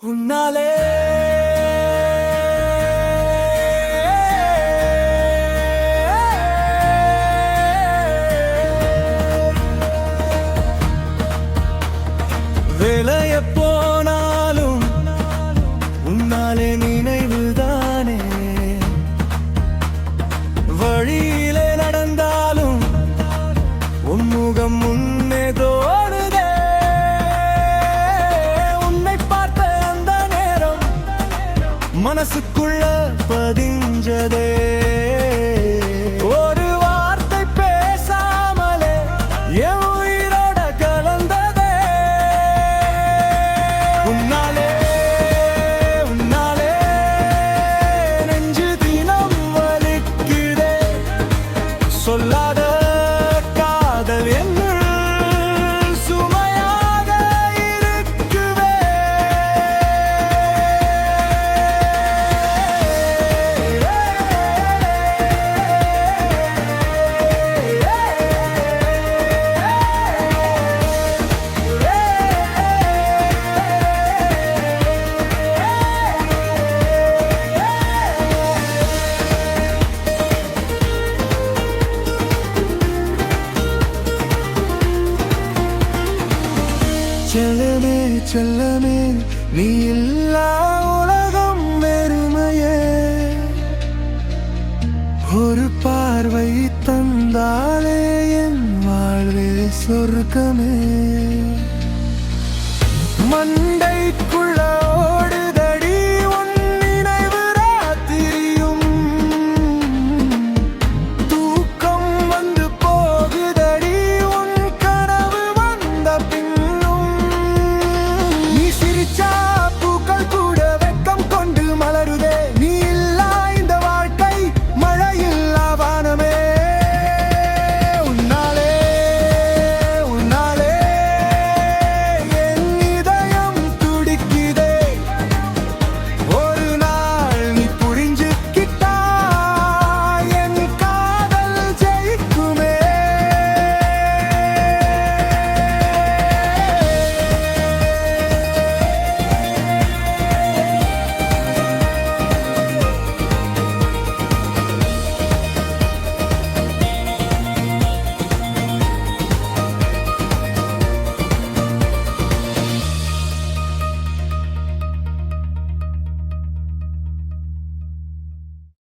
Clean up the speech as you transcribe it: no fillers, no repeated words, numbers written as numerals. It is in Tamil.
உன்னாலே வேலைய போனாலும் உன்னாலே நினைவுதானே, வழியிலே நடந்தாலும் உன்முகம் முன்னே தோணுதே. உன்னை பார்த்த அந்த நேரம் மனசுக்குள்ள பதிஞ்சதே. ஒரு வார்த்தை பேசாமலே என் உயிரோட கலந்ததே. உன்னாலே உன்னாலே நெஞ்சு தினம் வலிக்குதே. சொல்லாத காதல் என்னுள் சுமையாக இருக்குவே. செல்லமே செல்லமே நீ இல்லா உலகம் வெறுமையே. ஒரு பார்வை தந்தாலே என் வாழ்வே சொர்க்கமே. மண்டைக்குள்ள